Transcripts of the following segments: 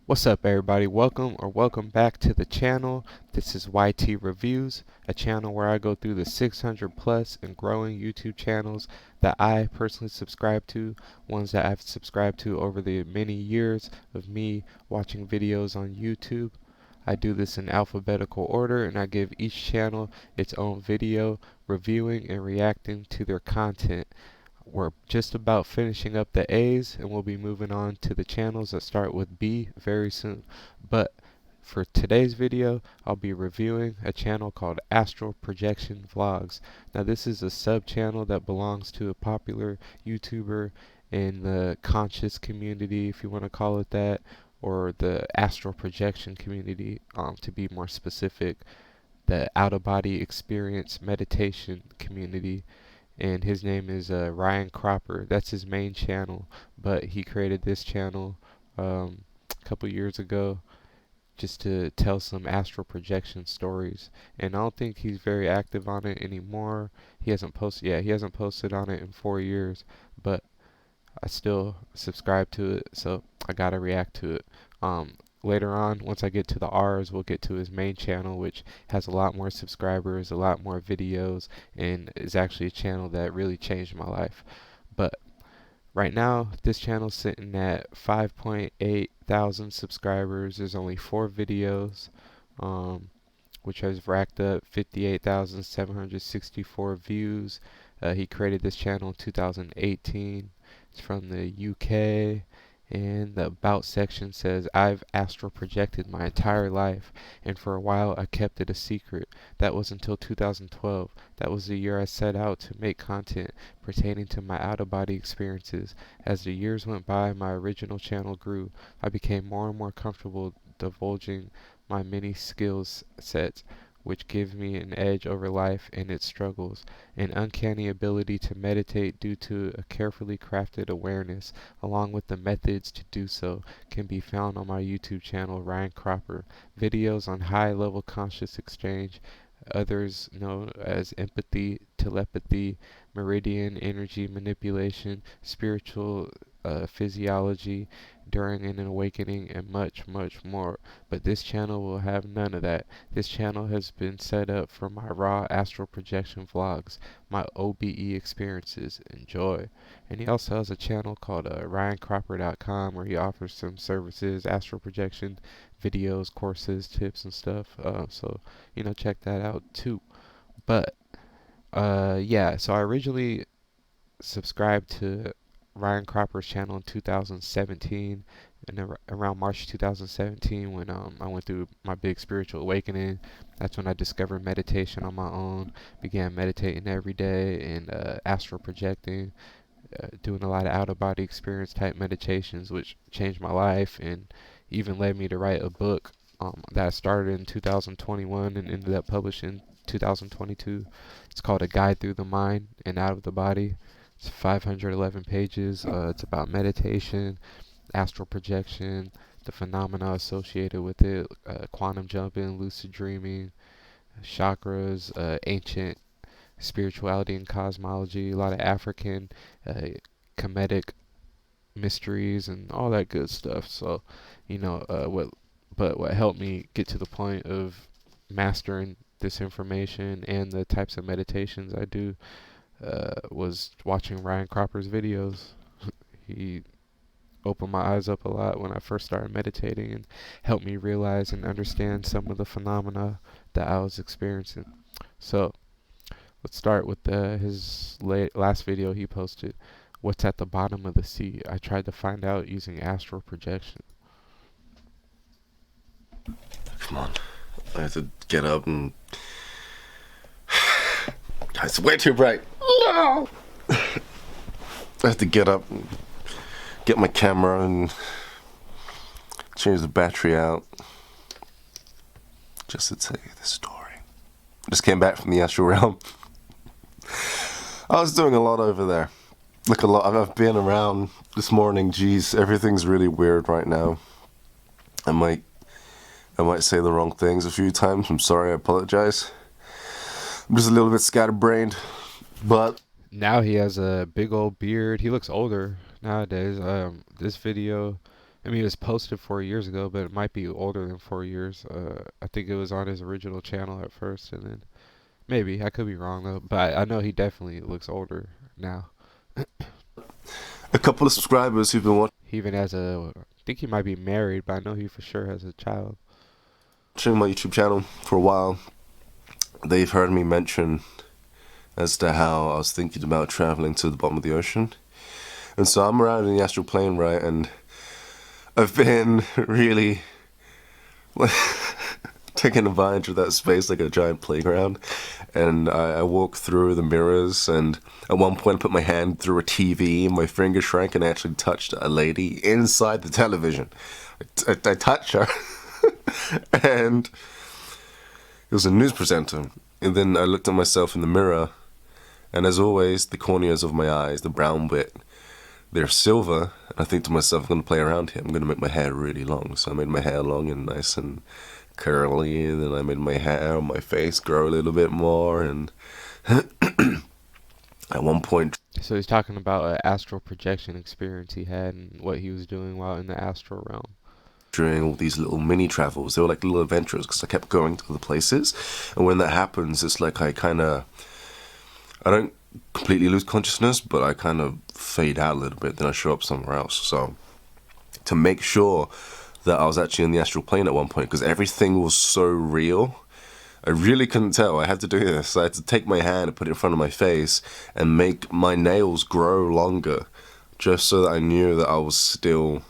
What's up, everybody? Welcome back to the channel. This is YT Reviews, a channel where I go through the 600 plus and growing YouTube channels that I personally subscribe to, ones that I've subscribed to over the many years of me watching videos on YouTube. I do this in alphabetical order, and I give each channel its own video reviewing and reacting to their content. We're just about finishing up the A's, and we'll be moving on to the channels that start with B very soon. But for today's video, I'll be reviewing a channel called Astral Projection Vlogs. Now this is a sub-channel that belongs to a popular YouTuber in the conscious community, if you want to call it that, or the astral projection community, to be more specific, the out-of-body experience meditation community. And his name is Ryan Cropper. That's his main channel, but he created this channel a couple years ago just to tell some astral projection stories. And I don't think he's very active on it anymore. He hasn't posted, yeah, he hasn't posted on it in 4 years, but I still subscribe to it, so I gotta react to it. Later on, once I get to the R's, we'll get to his main channel, which has a lot more subscribers, a lot more videos, and is actually a channel that really changed my life. But right now, this channel's sitting at 5.8 thousand subscribers. There's only 4 videos, which has racked up 58,764 views. He created this channel in 2018. It's from the UK, and the About section says, I've astral projected my entire life, and for a while I kept it a secret. That was until 2012. That was the year I set out to make content pertaining to my out-of-body experiences. As the years went by, my original channel grew. I became more and more comfortable divulging my many skills sets, which give me an edge over life and its struggles, an uncanny ability to meditate due to a carefully crafted awareness, along with the methods to do so, can be found on my YouTube channel, Ryan Cropper. Videos on high-level conscious exchange, others known as empathy, telepathy, meridian energy manipulation, spiritual physiology during an awakening, and much, much more. But this channel will have none of that. This channel has been set up for my raw astral projection vlogs, my OBE experiences. Enjoy. And he also has a channel called RyanCropper.com, where he offers some services, astral projection videos, courses, tips, and stuff. So, check that out too. But, yeah, so I originally subscribed to Ryan Cropper's channel in 2017, and around March 2017, when I went through my big spiritual awakening. That's when I discovered meditation on my own, began meditating every day, and astral projecting, doing a lot of out-of-body experience type meditations, which changed my life and even led me to write a book that I started in 2021 and ended up publishing 2022. It's called A Guide Through the Mind and Out of the Body. It's 511 pages. It's about meditation, astral projection, the phenomena associated with it, quantum jumping, lucid dreaming, chakras, ancient spirituality and cosmology, a lot of African Kemetic mysteries, and all that good stuff. So, what helped me get to the point of mastering this information and the types of meditations I do was watching Ryan Cropper's videos. He opened my eyes up a lot when I first started meditating and helped me realize and understand some of the phenomena that I was experiencing. So let's start with his last video he posted. What's at the bottom of the sea? I tried to find out using astral projection. Come on. I have to get up and... It's way too bright. No! I have to get up and get my camera and change the battery out just to tell you the story. I just came back from the astral realm. I was doing a lot over there. Like a lot. I've been around this morning. Geez, everything's really weird right now. I might say the wrong things a few times. I'm sorry. I apologize. I'm just a little bit scatterbrained, but Now he has a big old beard. He looks older nowadays. This video I mean, it was posted 4 years ago, but it might be older than 4 years. I think it was on his original channel at first, and then maybe I could be wrong though. But I know he definitely looks older now. A couple of subscribers who've been He even has I think he might be married, but I know he for sure has a child. watching my YouTube channel for a while, they've heard me mention as to how I was thinking about traveling to the bottom of the ocean. And so I'm around in the astral plane, right? And I've been really taking advantage of that space like a giant playground. And I walk through the mirrors, and at one point I put my hand through a TV and my finger shrank and I actually touched a lady inside the television. I touched her. And it was a news presenter. And then I looked at myself in the mirror, and as always, the corneas of my eyes, the brown bit, they're silver. And I think to myself, I'm going to play around here. I'm going to make my hair really long. So I made my hair long and nice and curly, and then I made my hair on my face grow a little bit more. And at one point, So he's talking about an astral projection experience he had and what he was doing while in the astral realm. during all these little mini travels, they were like little adventures because I kept going to the places. And when that happens, it's like I don't completely lose consciousness, but I kind of fade out a little bit, then I show up somewhere else. So to make sure that I was actually in the astral plane at one point, because everything was so real, I really couldn't tell. I had to do this. I had to take my hand and put it in front of my face and make my nails grow longer, just so that I knew that I was still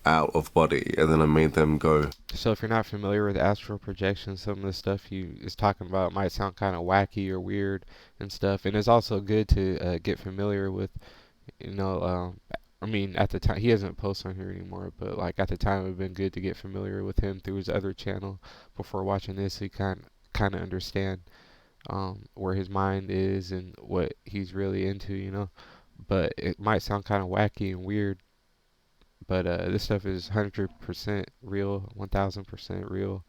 out of body, and then I made them go. So if you're not familiar with astral projection, some of the stuff he is talking about might sound kind of wacky or weird and stuff. And it's also good to get familiar with, you know, I mean, at the time, he doesn't post on here anymore, but like at the time, it would have been good to get familiar with him through his other channel before watching this, so you kind of understand where his mind is and what he's really into, you know. But it might sound kind of wacky and weird, but this stuff is 100% real, 1000% real.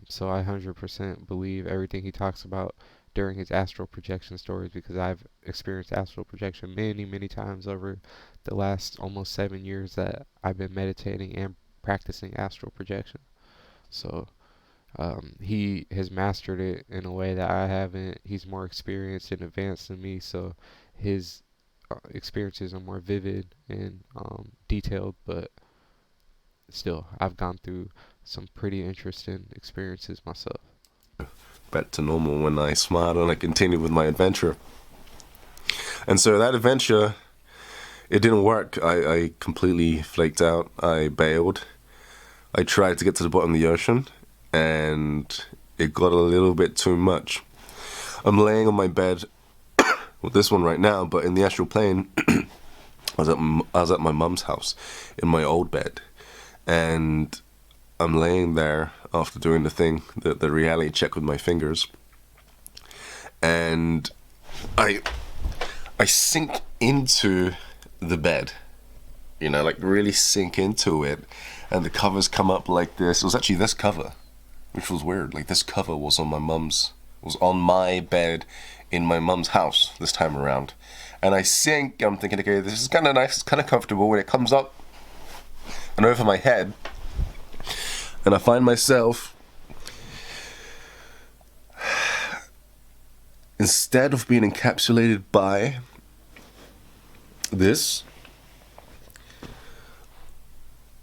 So I 100% believe everything he talks about during his astral projection stories, because I've experienced astral projection many, many times over the last almost 7 years that I've been meditating and practicing astral projection. So he has mastered it in a way that I haven't. He's more experienced and advanced than me, so his experiences are more vivid and detailed, but still, I've gone through some pretty interesting experiences myself. Back to normal when I smiled and I continued with my adventure. And so that adventure, it didn't work. I completely flaked out. I bailed. I tried to get to the bottom of the ocean, and it got a little bit too much. I'm laying on my bed with this one right now, but in the astral plane, I was at my mum's house in my old bed, and I'm laying there after doing the thing, the reality check with my fingers, and I sink into the bed, you know, like really sink into it, and the covers come up like this. It was actually this cover, which was weird. Like this cover was on my bed in my mum's house this time around. And I sink, I'm thinking, okay, this is kind of nice, it's kind of comfortable. When it comes up and over my head, and I find myself, instead of being encapsulated by this,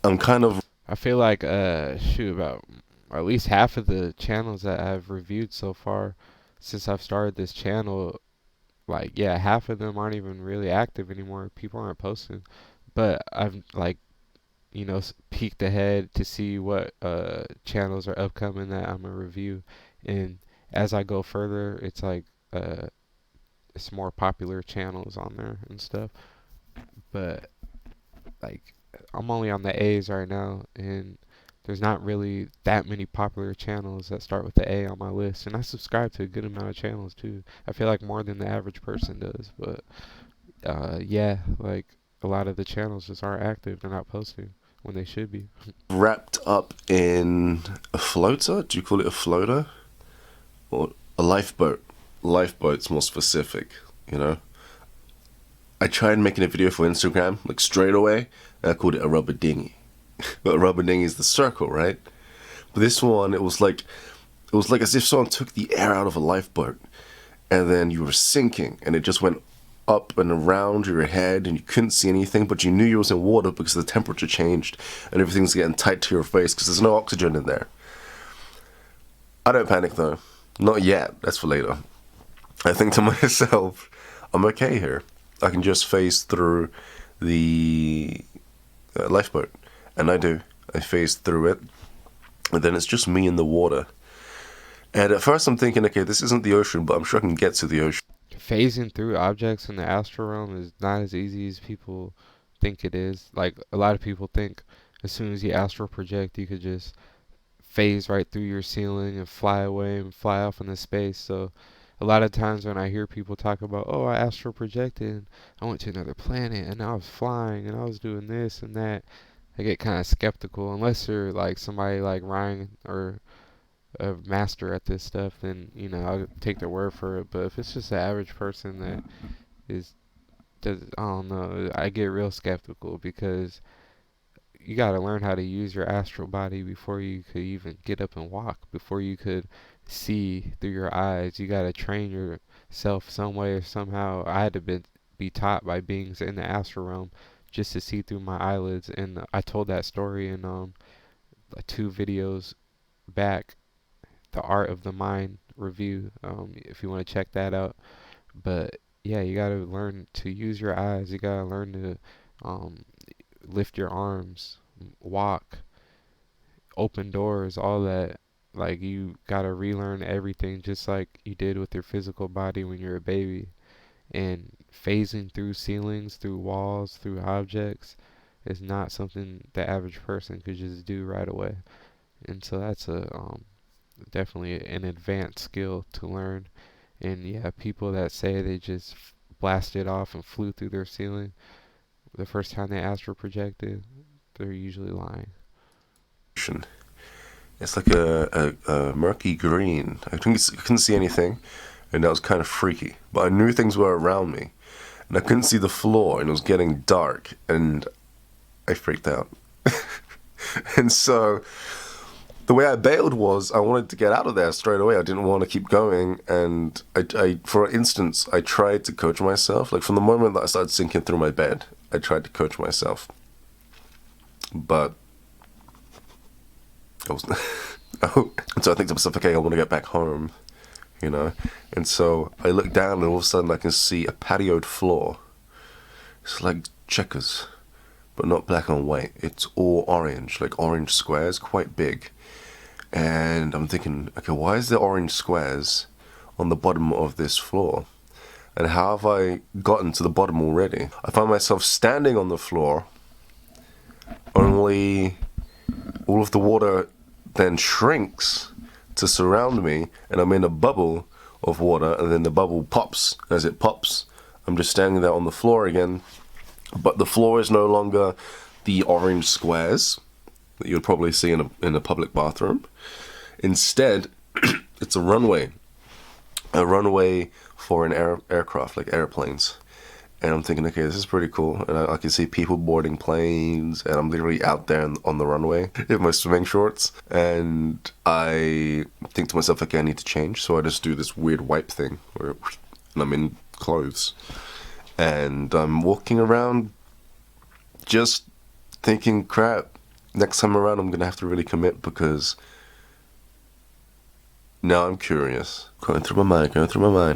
I'm kind of... I feel like, about at least half of the channels that I've reviewed so far since I've started this channel, like, yeah, half of them aren't even really active anymore. People aren't posting. But I've, like, peeked ahead to see what channels are upcoming that I'm gonna review, and as I go further, it's like it's more popular channels on there and stuff. But like I'm only on the A's right now, and there's not really that many popular channels that start with the A on my list, and I subscribe to a good amount of channels too. I feel like more than the average person does, but yeah, like a lot of the channels just aren't active. They're not posting when they should be. wrapped up in a floater. Do you call it a floater? Or a lifeboat? Lifeboat's more specific, you know? I tried making a video for Instagram, like straight away, and I called it a rubber dinghy. But a rubber dinghy is the circle, right? But this one, it was like as if someone took the air out of a lifeboat, and then you were sinking, and it just went up and around your head, and you couldn't see anything, but you knew you was in water because the temperature changed, and everything's getting tight to your face because there's no oxygen in there. I don't panic though, not yet. That's for later. I think to myself, I'm okay here. I can just phase through the lifeboat, and I do. I phase through it, and then it's just me in the water. And at first I'm thinking, okay, this isn't the ocean, but I'm sure I can get to the ocean. Phasing through objects in the astral realm is not as easy as people think it is. Like, a lot of people think as soon as you astral project, you could just phase right through your ceiling and fly away and fly off into space. So a lot of times when I hear people talk about, oh, I astral projected and I went to another planet and I was flying and I was doing this and that, I get kind of skeptical unless they're like somebody like Ryan or a master at this stuff. Then I'll take their word for it. But if it's just an average person that is I don't know, I get real skeptical because you got to learn how to use your astral body before you could even get up and walk, before you could see through your eyes. You got to train yourself some way or somehow. I had to be taught by beings in the astral realm just to see through my eyelids, and I told that story in like 2 videos back, the Art of the Mind review, if you want to check that out. But yeah, you got to learn to use your eyes. You got to learn to um, lift your arms, walk, open doors, all that. Like, you gotta relearn everything just like you did with your physical body when you're a baby. And phasing through ceilings, through walls, through objects is not something the average person could just do right away. And so that's a definitely an advanced skill to learn. And yeah, people that say they just blasted off and flew through their ceiling the first time they astral projected, they're usually lying. It's like a murky green. I couldn't see anything, and that was kind of freaky. But I knew things were around me, and I couldn't see the floor, and it was getting dark, and I freaked out. And so the way I bailed was I wanted to get out of there straight away. I didn't want to keep going, and for instance, I tried to coach myself. Like, from the moment that I started sinking through my bed, I tried to coach myself, but I was. Oh, and so I think to myself, okay, I want to get back home, And so I look down, and all of a sudden I can see a patioed floor. It's like checkers, but not black and white. It's all orange, like orange squares, quite big. And I'm thinking, okay, why is there orange squares on the bottom of this floor? And how have I gotten to the bottom already? I find myself standing on the floor, only all of the water then shrinks to surround me, and I'm in a bubble of water, and then the bubble pops. As it pops, I'm just standing there on the floor again, but the floor is no longer the orange squares that you'd probably see in a public bathroom. Instead, it's a runway for an aircraft, like airplanes. And I'm thinking, okay, this is pretty cool. And I can see people boarding planes, and I'm literally out there on the runway in my swimming shorts. And I think to myself, okay, I need to change. So I just do this weird wipe thing, and I'm in clothes. And I'm walking around just thinking, crap, next time around I'm going to have to really commit, because now I'm curious. Going through my mind.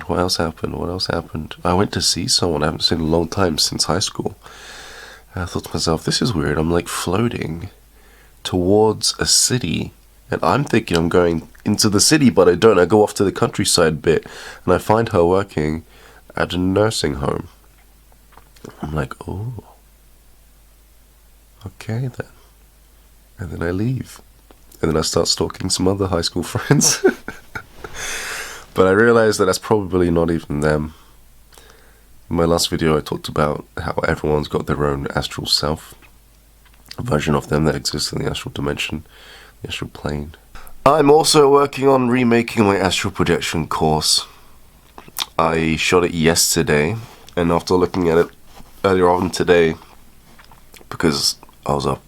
What else happened? I went to see someone I haven't seen in a long time, since high school. And I thought to myself, this is weird. I'm like floating towards a city. And I'm thinking I'm going into the city, but I don't. I go off to the countryside bit. And I find her working at a nursing home. I'm like, oh. Okay then. And then I leave. And then I start stalking some other high school friends. But I realized that that's probably not even them. In my last video I talked about how everyone's got their own astral self, a version of them that exists in the astral dimension, the astral plane. I'm also working on remaking my astral projection course. I shot it yesterday, and after looking at it earlier on today, because I was up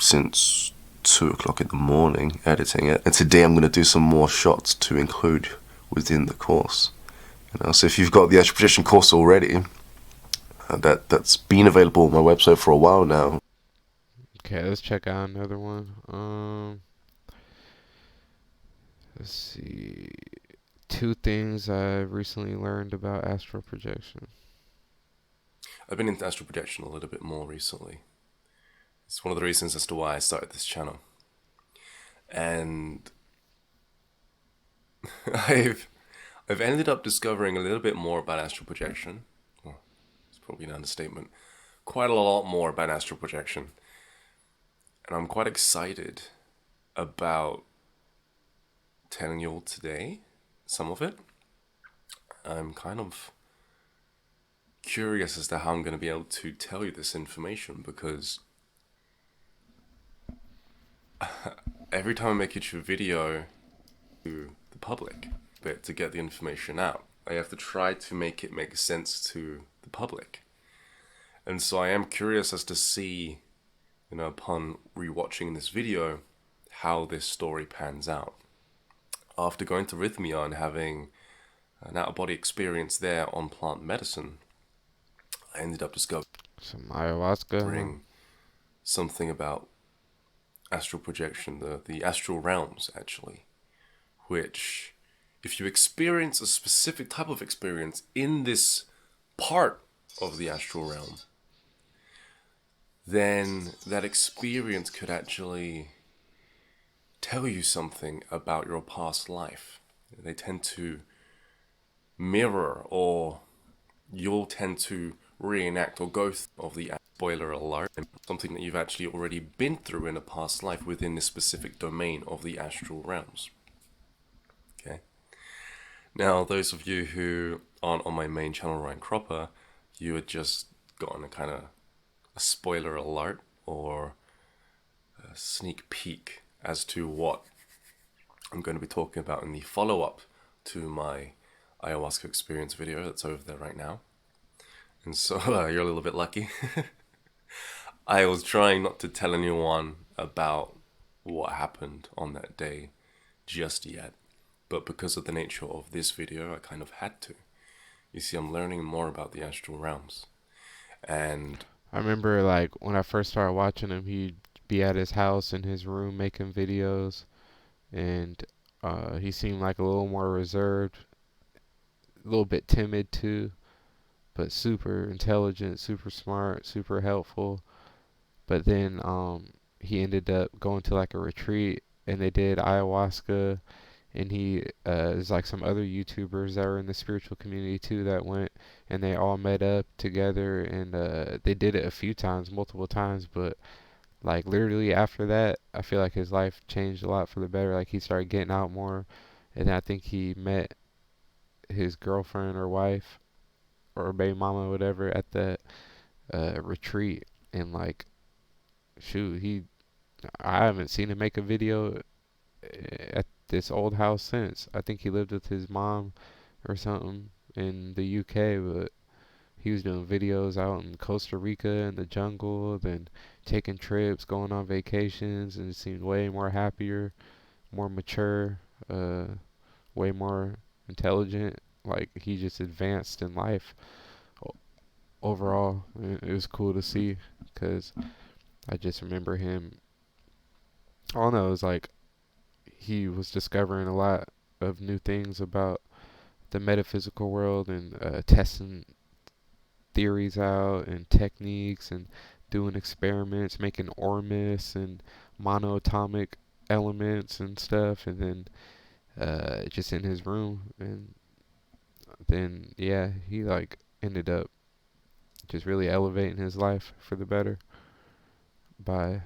since 2 o'clock in the morning editing it, and today I'm going to do some more shots to include within the course. So if you've got the astral projection course already, that's been available on my website for a while now. Okay, let's check out another one. Let's see. Two things I recently learned about astral projection. I've been into astral projection a little bit more recently. It's one of the reasons as to why I started this channel. And I've ended up discovering a little bit more about astral projection. Well, it's probably an understatement. Quite a lot more about astral projection. And I'm quite excited about telling you all today some of it. I'm kind of curious as to how I'm going to be able to tell you this information, because every time I make a YouTube video to the public, but to get the information out, I have to try to make it make sense to the public. And so I am curious as to see, upon rewatching this video, how this story pans out. After going to Rhythmia and having an out-of-body experience there on plant medicine, I ended up discovering Some ayahuasca. something about astral projection, the astral realms, actually, which, if you experience a specific type of experience in this part of the astral realm, then that experience could actually tell you something about your past life. They tend to mirror, or you'll tend to reenact or go through of the spoiler alert, something that you've actually already been through in a past life within this specific domain of the astral realms. Okay. Now, those of you who aren't on my main channel, Ryan Cropper, you had just gotten a kind of a spoiler alert or a sneak peek as to what I'm going to be talking about in the follow-up to my ayahuasca experience video that's over there right now. And so you're a little bit lucky. I was trying not to tell anyone about what happened on that day just yet, but because of the nature of this video, I kind of had to. You see, I'm learning more about the astral realms. And I remember like when I first started watching him, he'd be at his house in his room making videos, and he seemed like a little more reserved, a little bit timid too, but super intelligent, super smart, super helpful. But then he ended up going to like a retreat, and they did ayahuasca, and he there's like some other YouTubers that were in the spiritual community too that went, and they all met up together, and they did it a few times, multiple times, but like literally after that, I feel like his life changed a lot for the better. Like he started getting out more, and I think he met his girlfriend or wife or baby mama, whatever, at that retreat, and like shoot, I haven't seen him make a video at this old house since. I think he lived with his mom or something in the UK, but he was doing videos out in Costa Rica in the jungle, then taking trips, going on vacations, and it seemed way more happier, more mature, uh, way more intelligent. Like he just advanced in life overall. It was cool to see because I just remember him. I don't know, it was like he was discovering a lot of new things about the metaphysical world and testing theories out and techniques and doing experiments, making ormus and monoatomic elements and stuff, and then just in his room, and then yeah, he like ended up just really elevating his life for the better by,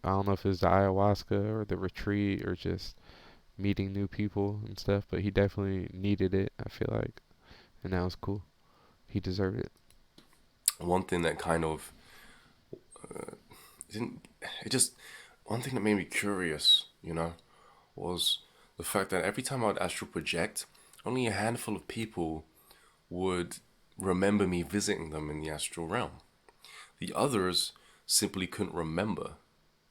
I don't know if it was the ayahuasca or the retreat or just meeting new people and stuff, but he definitely needed it, I feel like, and that was cool. He deserved it. one thing that kind of didn't, it just, one thing that made me curious, was the fact that every time I would astral project, only a handful of people would remember me visiting them in the astral realm. The others simply couldn't remember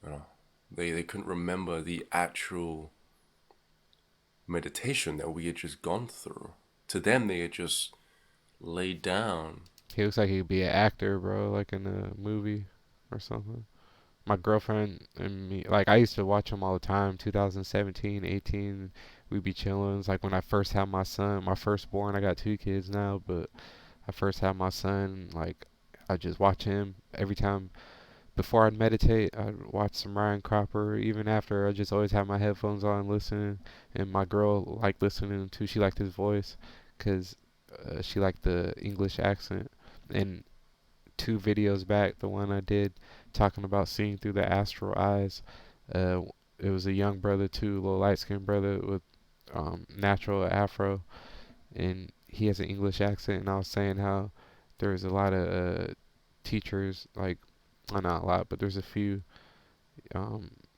You know, they couldn't remember the actual meditation that we had just gone through. To them, they had just laid down. He looks like he could be an actor, bro, like in a movie or something. My girlfriend and me, like I used to watch him all the time. 2017, 18, we'd be chilling. It's like when I first had my son, my firstborn. I got two kids now, but I first had my son. Like I just watch him every time before I'd meditate. I'd watch some Ryan Cropper. Even after, I just always have my headphones on listening. And my girl liked listening too. She liked his voice, 'cause she liked the English accent. And two videos back, the one I did talking about seeing through the astral eyes, uh, it was a young brother too, a little light skinned brother with natural afro, and he has an English accent. And I was saying how there's a lot of teachers, like, well, not a lot, but there's a few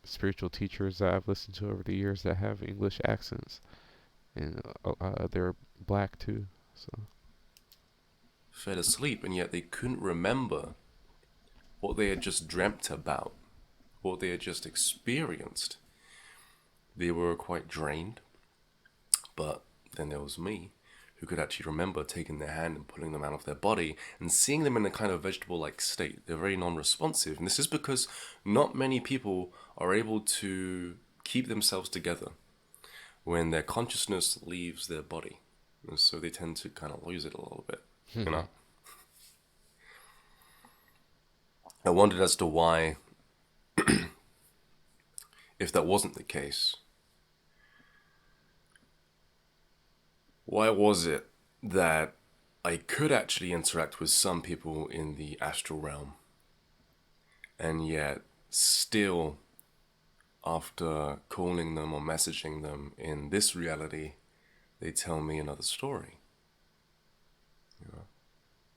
spiritual teachers that I've listened to over the years that have English accents, and they're black too. So Fell asleep, and yet they couldn't remember what they had just dreamt about, what they had just experienced. They were quite drained, but then there was me, who could actually remember taking their hand and pulling them out of their body and seeing them in a kind of vegetable-like state. They're very non-responsive, and this is because not many people are able to keep themselves together when their consciousness leaves their body. And so they tend to kind of lose it a little bit, you know? I wondered as to why, if that wasn't the case, why was it that I could actually interact with some people in the astral realm, and yet still, after calling them or messaging them in this reality, they tell me another story? You know,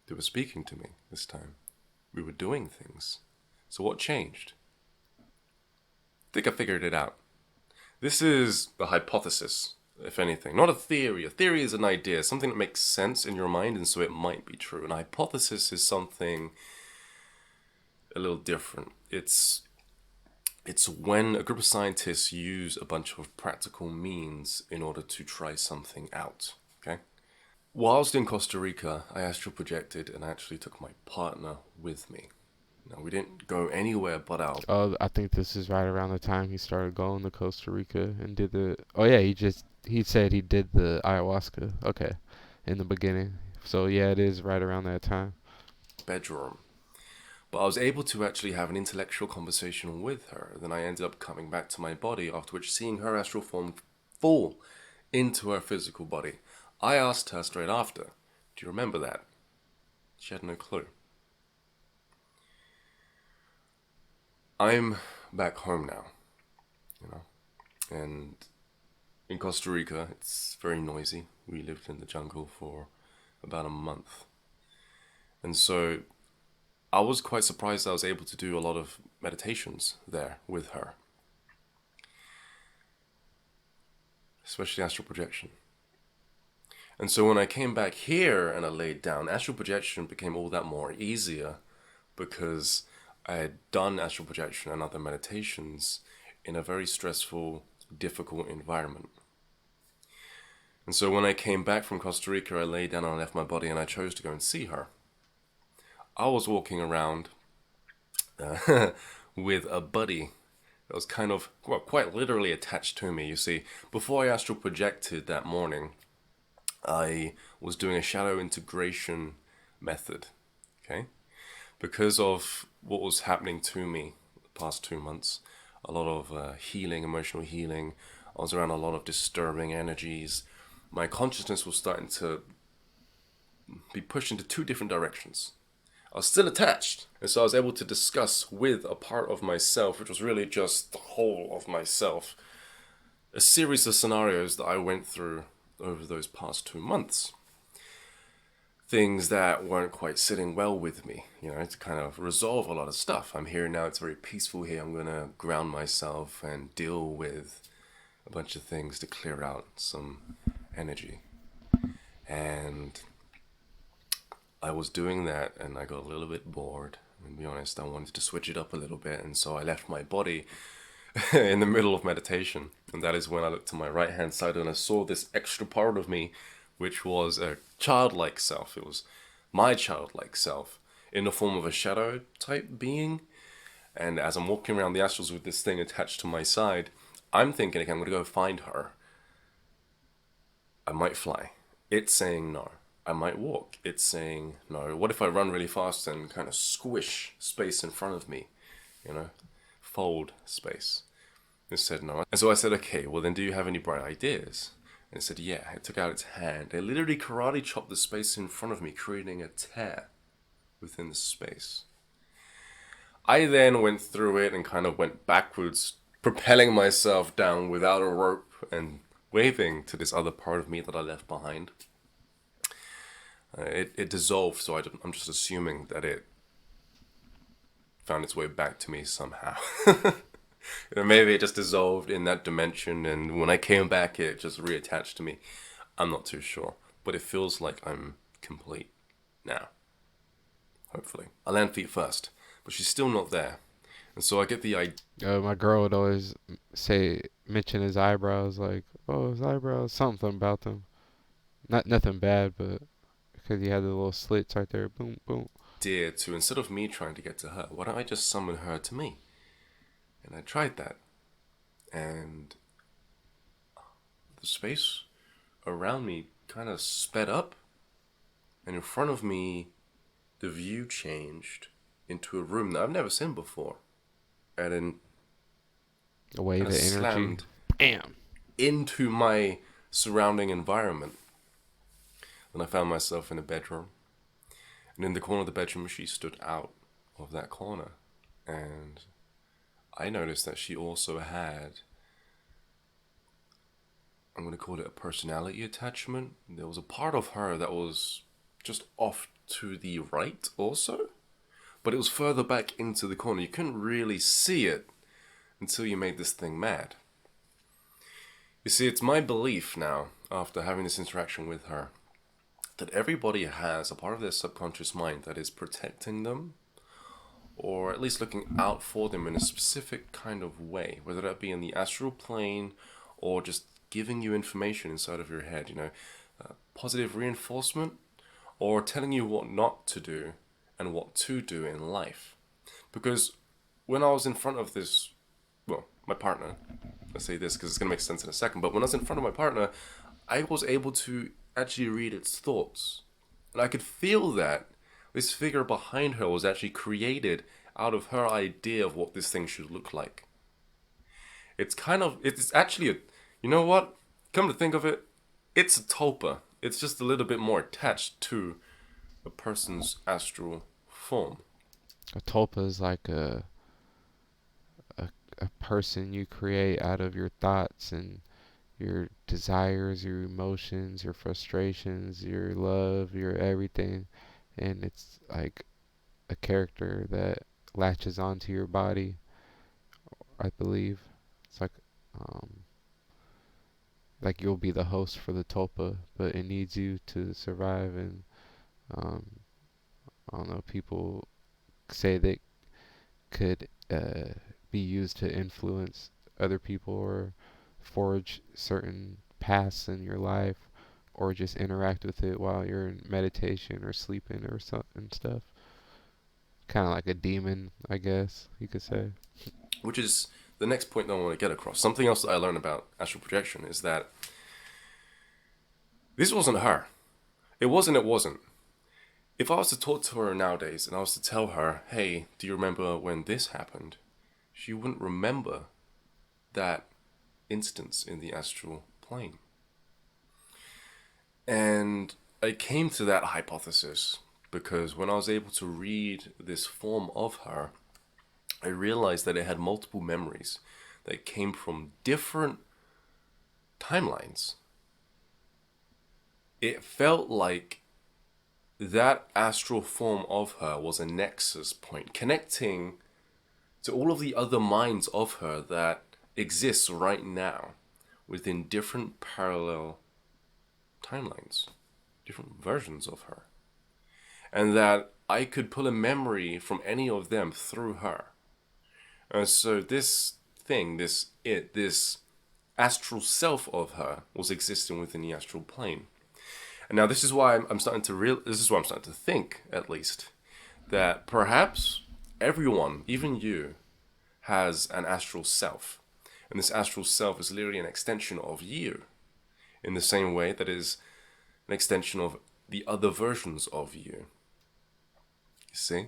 they were speaking to me this time. We were doing things. So what changed? I think I figured it out. This is a hypothesis, if anything, not a theory. A theory is an idea, something that makes sense in your mind, and so it might be true. An hypothesis is something a little different. It's when a group of scientists use a bunch of practical means in order to try something out. Okay? Whilst in Costa Rica, I astral projected and actually took my partner with me. Now, we didn't go anywhere but out. I think this is right around the time he started going to Costa Rica and did the. Oh yeah, he said he did the ayahuasca. Okay, in the beginning. So yeah, it is right around that time. Bedroom. But I was able to actually have an intellectual conversation with her. Then I ended up coming back to my body, after which seeing her astral form fall into her physical body. I asked her straight after, do you remember that? She had no clue. I'm back home now, you know, and in Costa Rica, it's very noisy. We lived in the jungle for about a month. And so I was quite surprised I was able to do a lot of meditations there with her, especially astral projection. And so when I came back here and I laid down, astral projection became all that more easier because I had done astral projection and other meditations in a very stressful, difficult environment. And so when I came back from Costa Rica, I laid down and I left my body and I chose to go and see her. I was walking around with a buddy that was kind of, well, quite literally attached to me. You see, before I astral projected that morning, I was doing a shadow integration method, okay? Because of what was happening to me the past 2 months, a lot of healing, emotional healing. I was around a lot of disturbing energies. My consciousness was starting to be pushed into two different directions. I was still attached, and so I was able to discuss with a part of myself, which was really just the whole of myself, a series of scenarios that I went through over those past 2 months. Things that weren't quite sitting well with me, you know, to kind of resolve a lot of stuff. I'm here now, it's very peaceful here. I'm going to ground myself and deal with a bunch of things to clear out some energy. And I was doing that and I got a little bit bored And to be honest, I wanted to switch it up a little bit, and so I left my body in the middle of meditation. And that is when I looked to my right hand side and I saw this extra part of me, which was a childlike self. It was my childlike self in the form of a shadow type being. And as I'm walking around the astrals with this thing attached to my side, I'm thinking, okay, I'm going to go find her. I might fly. It's saying no. I might walk. It's saying no. What if I run really fast and kind of squish space in front of me? You know, fold space. It said no. And so I said, okay, well then do you have any bright ideas? And it said, yeah. It took out its hand. It literally karate chopped the space in front of me, creating a tear within the space. I then went through it and kind of went backwards, propelling myself down without a rope and waving to this other part of me that I left behind. It dissolved, so I'm just assuming that it found its way back to me somehow. Maybe it just dissolved in that dimension, and when I came back, it just reattached to me. I'm not too sure, but it feels like I'm complete now. Hopefully. I land feet first, but she's still not there. And so I get the idea. My girl would always mention his eyebrows, like, oh, his eyebrows, something about them. Not nothing bad, but because he had the little slits right there, boom, boom. To, instead of me trying to get to her, why don't I just summon her to me? And I tried that. And the space around me kind of sped up. And in front of me, the view changed into a room that I've never seen before. And then A wave of energy. Slammed Bam! into my surrounding environment. Then I found myself in a bedroom. And in the corner of the bedroom, she stood out of that corner. And I noticed that she also had, I'm going to call it a personality attachment. There was a part of her that was just off to the right also. But it was further back into the corner. You couldn't really see it until you made this thing mad. You see, it's my belief now, after having this interaction with her, that everybody has a part of their subconscious mind that is protecting them, or at least looking out for them in a specific kind of way, whether that be in the astral plane or just giving you information inside of your head, positive reinforcement, or telling you what not to do and what to do in life. Because when I was in front of this, well, my partner, let's say this because it's going to make sense in a second, but when I was in front of my partner, I was able to actually read its thoughts. And I could feel that this figure behind her was actually created out of her idea of what this thing should look like. It's actually you know what? Come to think of it, it's a tulpa. It's just a little bit more attached to a person's astral form. A tulpa is like a person you create out of your thoughts and your desires, your emotions, your frustrations, your love, your everything. And it's like a character that latches onto your body, I believe. It's um, like you'll be the host for the tulpa, but it needs you to survive. And um, I don't know, people say that could be used to influence other people or forge certain paths in your life, or just interact with it while you're in meditation or sleeping or something stuff. Kind of like a demon, I guess you could say. Which is the next point that I want to get across. Something else that I learned about astral projection is that this wasn't her. It wasn't. If I was to talk to her nowadays and I was to tell her, hey, do you remember when this happened? She wouldn't remember that instance in the astral plane. And I came to that hypothesis because when I was able to read this form of her, I realized that it had multiple memories that came from different timelines. It felt like that astral form of her was a nexus point connecting to all of the other minds of her that exists right now within different parallel timelines, different versions of her. And that I could pull a memory from any of them through her. And so this thing, this astral self of her was existing within the astral plane. And now this is why I'm starting to this is why I'm starting to think, at least, that perhaps everyone, even you, has an astral self. And this astral self is literally an extension of you, in the same way that is an extension of the other versions of you. You see?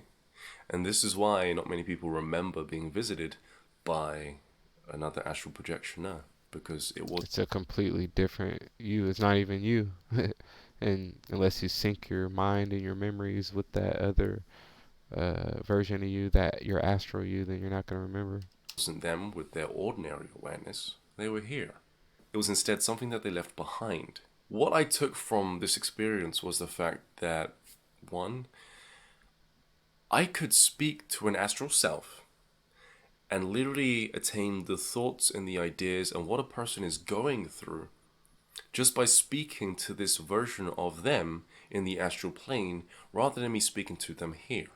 And this is why not many people remember being visited by another astral projectioner, because it was It's a completely different you. It's not even you. And unless you sync your mind and your memories with that other version of you, that your astral you, then you're not going to remember. wasn't them with their ordinary awareness. They were here. It was instead something that they left behind. What I took from this experience was the fact that, one, I could speak to an astral self and literally attain the thoughts and the ideas and what a person is going through just by speaking to this version of them in the astral plane rather than me speaking to them here.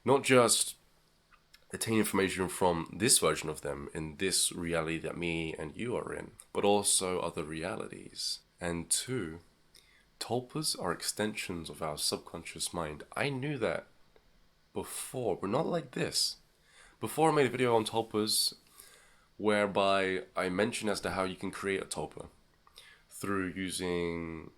Not just attain information from this version of them in this reality that me and you are in, but also other realities. And two, tulpas are extensions of our subconscious mind. I knew that before, but not like this. Before I made a video on tulpas whereby I mentioned as to how you can create a tulpa through using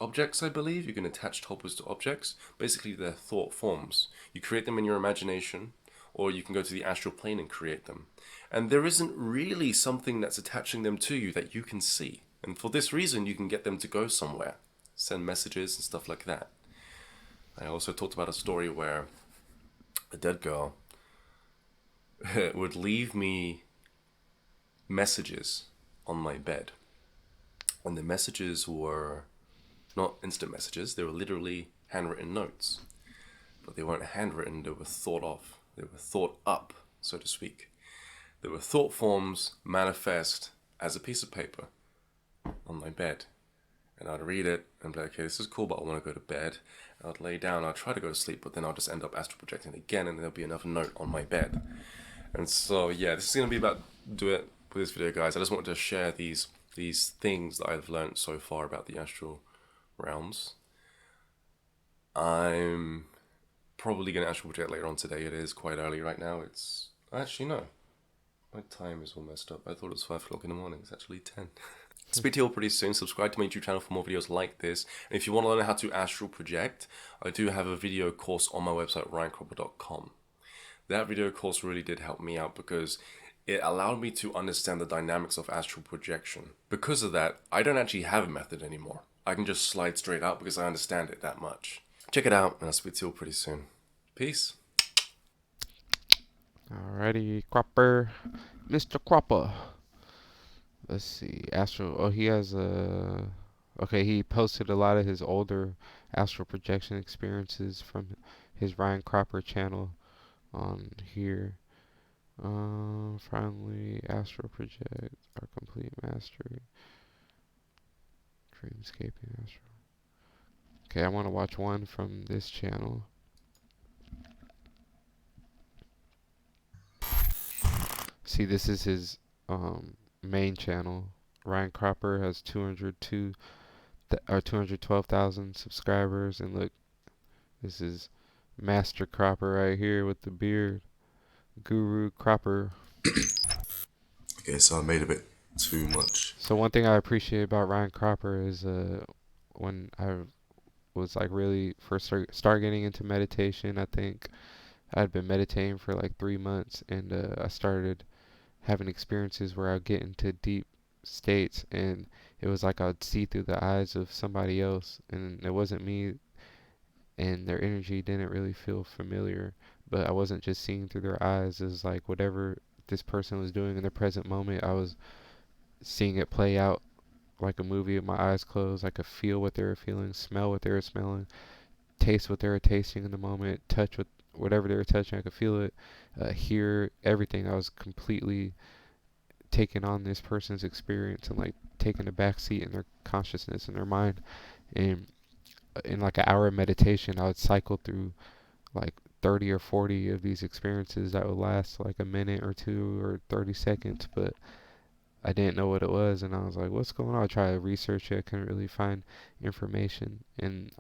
objects, I believe. You can attach tulpas to objects. Basically, they're thought forms. You create them in your imagination, or you can go to the astral plane and create them. And there isn't really something that's attaching them to you that you can see. And for this reason, you can get them to go somewhere, send messages and stuff like that. I also talked about a story where a dead girl would leave me messages on my bed. And the messages were not instant messages, they were literally handwritten notes. But they weren't handwritten, they were thought of. They were thought up, so to speak. They were thought forms manifest as a piece of paper on my bed. And I'd read it and be like, okay, this is cool, but I want to go to bed. And I'd lay down, I'd try to go to sleep, but then I'll just end up astral projecting again, and there'll be another note on my bed. And so, yeah, this is going to be about do it with this video, guys. I just wanted to share these things that I've learned so far about the astral realms. I'm probably going to astral project later on today. It is quite early right now. It's actually no, my time is all messed up. I thought it was 5 o'clock in the morning. It's actually 10. Speak to you all pretty soon. Subscribe to my YouTube channel for more videos like this. And if you want to learn how to astral project, I do have a video course on my website, ryancropper.com. That video course really did help me out because it allowed me to understand the dynamics of astral projection. Because of that, I don't actually have a method anymore. I can just slide straight out because I understand it that much. Check it out, and I'll speak to you all pretty soon. Peace. Alrighty, Cropper. Mr. Cropper. Let's see. Astral. Oh, he has a. Okay, he posted a lot of his older astral projection experiences from his Ryan Cropper channel on here. Finally, astral project our complete mastery. Dreamscaping astral. Okay, I want to watch one from this channel. See, this is his main channel. Ryan Cropper has 212,000 subscribers, and look, this is Master Cropper right here with the beard. Guru Cropper. Okay, so I made a bit too much. So one thing I appreciate about Ryan Cropper is when I was like really first start getting into meditation, I think I'd been meditating for like 3 months, and I started having experiences where I'd get into deep states, and it was like I'd see through the eyes of somebody else, and it wasn't me, and their energy didn't really feel familiar, but I wasn't just seeing through their eyes. It was like whatever this person was doing in the present moment, I was seeing it play out like a movie with my eyes closed. I could feel what they were feeling, smell what they were smelling, taste what they were tasting in the moment, touch with whatever they were touching. I could feel it, hear everything. I was completely taking on this person's experience and like taking a back seat in their consciousness and their mind. And in like an hour of meditation, I would cycle through like 30 or 40 of these experiences that would last like a minute or two or 30 seconds, but I didn't know what it was, and I was like, what's going on? I tried to research it, I couldn't really find information, and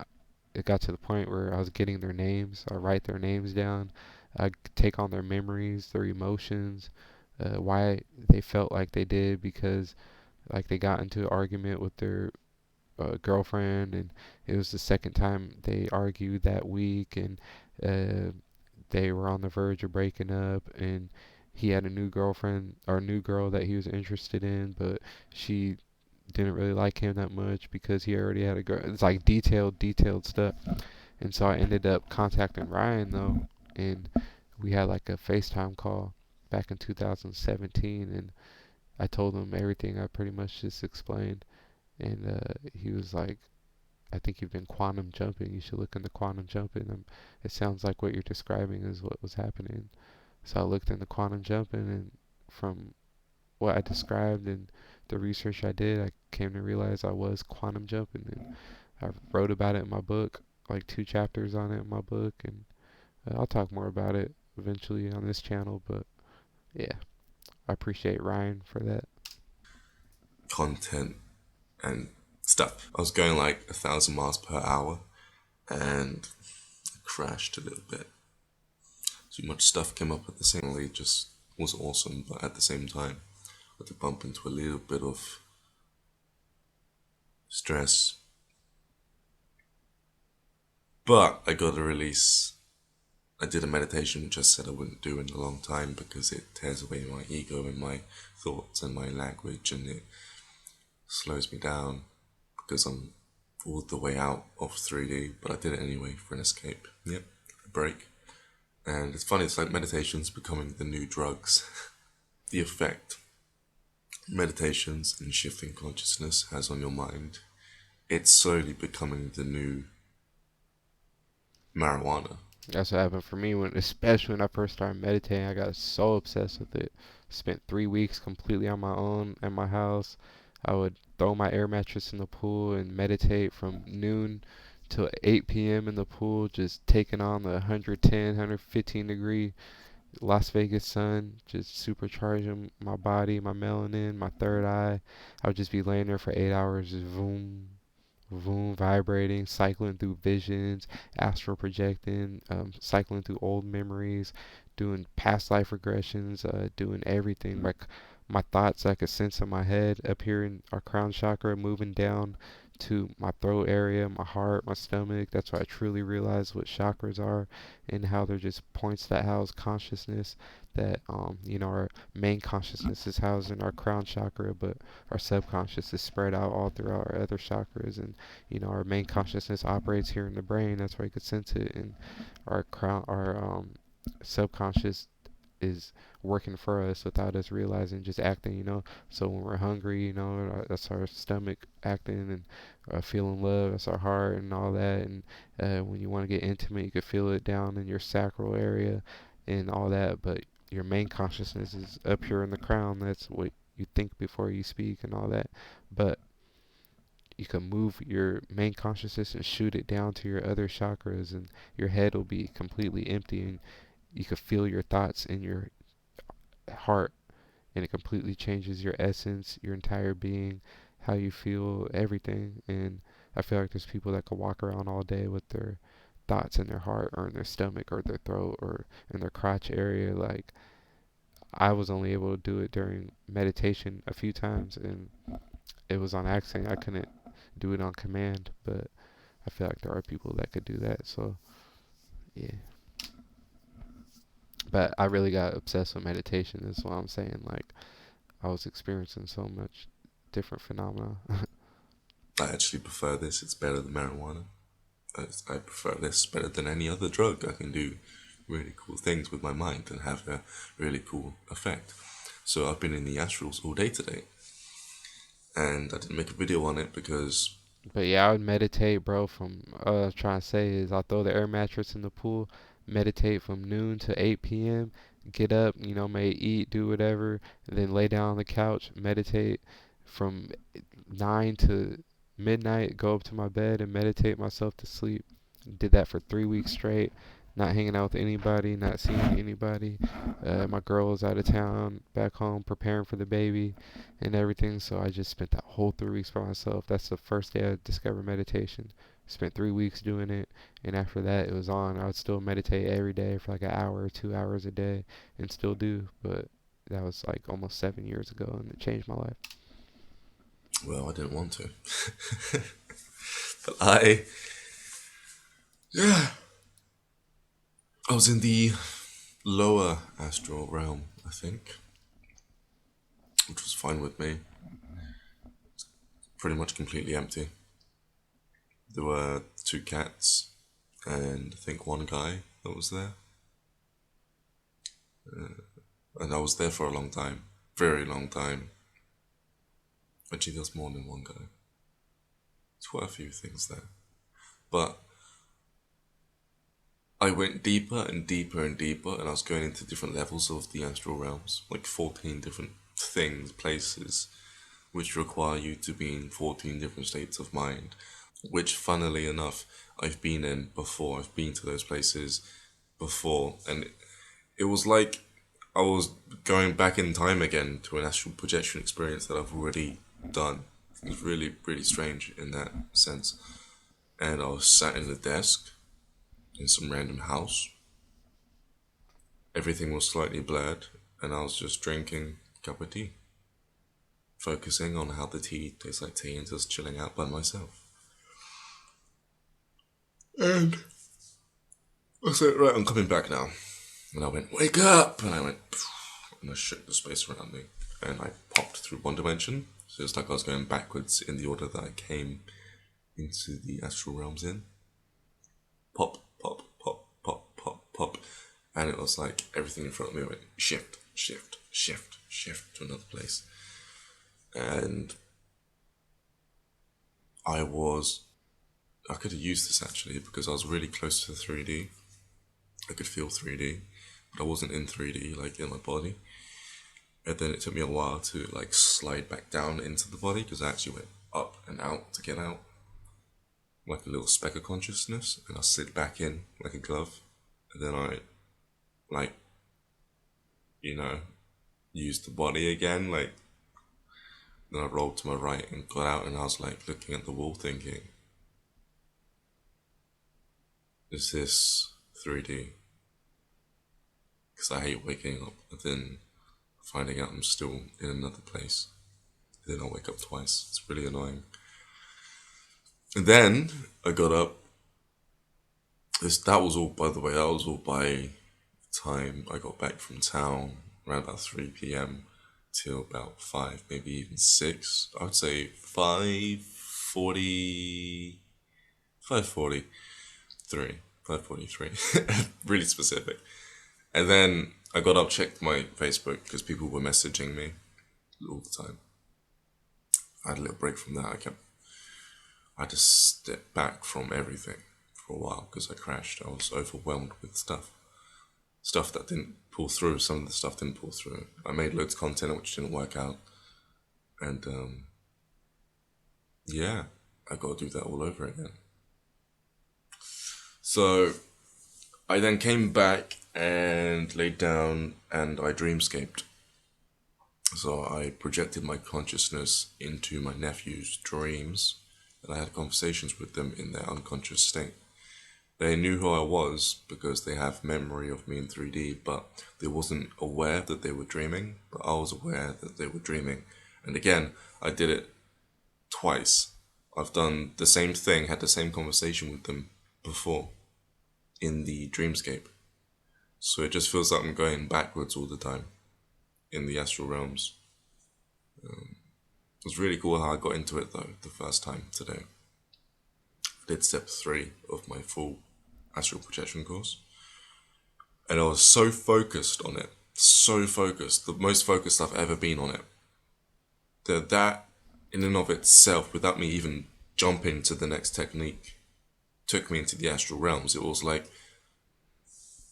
it got to the point where I was getting their names. I write their names down. I take on their memories, their emotions, why they felt like they did, because like they got into an argument with their girlfriend, and it was the second time they argued that week, and uh, they were on the verge of breaking up, and he had a new girlfriend or a new girl that he was interested in, but she didn't really like him that much because he already had a girl. It's like detailed stuff. And so I ended up contacting Ryan though, and we had like a FaceTime call back in 2017, and I told him everything I pretty much just explained, and he was like, "I think you've been quantum jumping. You should look into quantum jumping. It sounds like what you're describing is what was happening." So I looked into quantum jumping, and from what I described and the research I did, I came to realize I was quantum jumping, and I wrote about it in my book, like 2 chapters on it in my book, and I'll talk more about it eventually on this channel. But yeah, I appreciate Ryan for that. Content and stuff. I was going like 1,000 miles per hour and I crashed a little bit. Too much stuff came up at the same time. It just was awesome, but at the same time, I had to bump into a little bit of stress. But I got a release. I did a meditation which I said I wouldn't do in a long time because it tears away my ego and my thoughts and my language, and it slows me down because I'm all the way out of 3D, but I did it anyway for an escape. Yep, a break. And it's funny, it's like meditation's becoming the new drugs. The effect meditations and shifting consciousness has on your mind, it's slowly becoming the new marijuana. That's what happened for me when, especially when I first started meditating. I got so obsessed with it. Spent 3 weeks completely on my own at my house. I would throw my air mattress in the pool and meditate from noon till 8 p.m. in the pool, just taking on the 110, 115 degree Las Vegas sun, just supercharging my body, my melanin, my third eye. I would just be laying there for 8 hours, just boom, boom, vibrating, cycling through visions, astral projecting, cycling through old memories, doing past life regressions, doing everything. Like my thoughts, I could sense in my head up here in our crown chakra, moving down to my throat area, my heart, my stomach. That's why I truly realize what chakras are and how they're just points that house consciousness. That our main consciousness is housed in our crown chakra, but our subconscious is spread out all throughout our other chakras, and our main consciousness operates here in the brain. That's why you could sense it, and our subconscious is working for us without us realizing, just acting. So when we're hungry, that's our stomach acting, and feeling love, that's our heart and all that. And when you want to get intimate, you can feel it down in your sacral area and all that. But your main consciousness is up here in the crown. That's what you think before you speak and all that. But you can move your main consciousness and shoot it down to your other chakras, and your head will be completely empty, and you can feel your thoughts in your heart, and it completely changes your essence, your entire being, how you feel, everything. And I feel like there's people that could walk around all day with their thoughts in their heart or in their stomach or their throat or in their crotch area. Like, I was only able to do it during meditation a few times, and it was on accident. I couldn't do it on command, but I feel like there are people that could do that. So yeah, but I really got obsessed with meditation. Is what I'm saying. Like, I was experiencing so much different phenomena. I actually prefer this, it's better than marijuana. I prefer this better than any other drug. I can do really cool things with my mind and have a really cool effect. So I've been in the astrals all day today, and I didn't make a video on it because But yeah, I would meditate, bro. From what I was trying to say is, I'll throw the air mattress in the pool, meditate from noon to 8 p.m. Get up, may eat, do whatever, and then lay down on the couch, meditate from 9 to midnight, go up to my bed and meditate myself to sleep. Did that for 3 weeks straight, not hanging out with anybody, not seeing anybody. My girl was out of town, back home, preparing for the baby and everything. So I just spent that whole 3 weeks by myself. That's the first day I discovered meditation. Spent 3 weeks doing it, and after that, it was on. I would still meditate every day for like an hour or 2 hours a day, and still do. But that was like almost 7 years ago, and it changed my life. Well, I didn't want to. But yeah, I was in the lower astral realm, I think, which was fine with me. Pretty much completely empty. There were 2 cats and I think 1 guy that was there. And I was there for a long time, very long time. Actually, there's more than 1 guy. There's quite a few things there. But I went deeper and deeper and deeper, and I was going into different levels of the astral realms, like 14 different things, places, which require you to be in 14 different states of mind, which, funnily enough, I've been in before. I've been to those places before, and it was like I was going back in time again to an astral projection experience that I've already done. It was really, really strange in that sense. And I was sat in the desk in some random house. Everything was slightly blurred, and I was just drinking a cup of tea, focusing on how the tea tastes like tea, and just chilling out by myself. And I said, right, I'm coming back now. And I went, wake up! And I went, and I shook the space around me. And I popped through one dimension. So it's like I was going backwards in the order that I came into the astral realms in. Pop, pop, pop, pop, pop, pop. And it was like everything in front of me went shift, shift, shift, shift to another place. And I could have used this actually because I was really close to 3D. I could feel 3D, but I wasn't in 3D, like in my body. And then it took me a while to like slide back down into the body because I actually went up and out to get out, like a little speck of consciousness, and I slid back in like a glove. And then I, like, used the body again, like, then I rolled to my right and got out, and I was like looking at the wall thinking, is this 3D? Because I hate waking up and then finding out I'm still in another place. And then I'll wake up twice. It's really annoying. And then I got up. That was all, by the way, that was all by the time I got back from town, around about 3 p.m. till about 5, maybe even 6. I would say 5:40, 5:43, really specific. And then I got up, checked my Facebook because people were messaging me all the time. I had a little break from that. I had to step back from everything for a while because I crashed. I was overwhelmed with stuff that didn't pull through. Some of the stuff didn't pull through. I made loads of content which didn't work out. And yeah, I got to do that all over again. So I then came back and laid down and I dreamscaped. So I projected my consciousness into my nephew's dreams and I had conversations with them in their unconscious state. They knew who I was because they have memory of me in 3D, but they wasn't aware that they were dreaming, but I was aware that they were dreaming. And again, I did it twice. I've done the same thing, had the same conversation with them before in the dreamscape. So it just feels like I'm going backwards all the time in the astral realms. It was really cool how I got into it though, the first time today. I did step 3 of my full astral projection course. And I was so focused on it, so focused, the most focused I've ever been on it. That in and of itself, without me even jumping to the next technique, took me into the astral realms. It was like,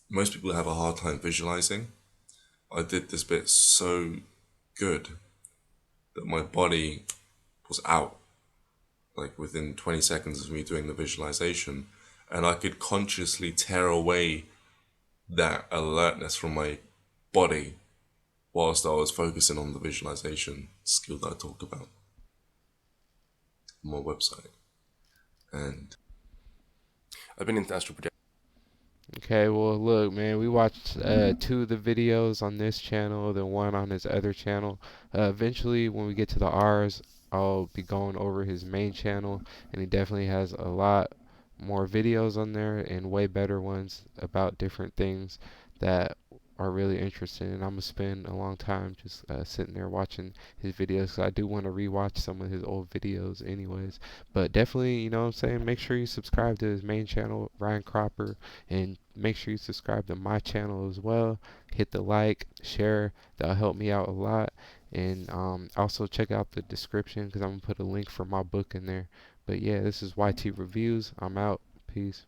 most people have a hard time visualizing. I did this bit so good that my body was out. like within 20 seconds of me doing the visualization, and I could consciously tear away that alertness from my body whilst I was focusing on the visualization skill that I talk about on my website. And I've been into astral projection. Okay, well, look, man, we watched two of the videos on this channel, then one on his other channel. Eventually, when we get to the R's, I'll be going over his main channel, and he definitely has a lot more videos on there and way better ones about different things that are really interesting. And I'm gonna spend a long time just sitting there watching his videos. 'Cause I do want to rewatch some of his old videos, anyways. But definitely, you know what I'm saying? Make sure you subscribe to his main channel, Ryan Cropper, and make sure you subscribe to my channel as well. Hit the like, share. That'll help me out a lot. And also check out the description because I'm gonna put a link for my book in there. But yeah, this is YT Reviews. I'm out. Peace.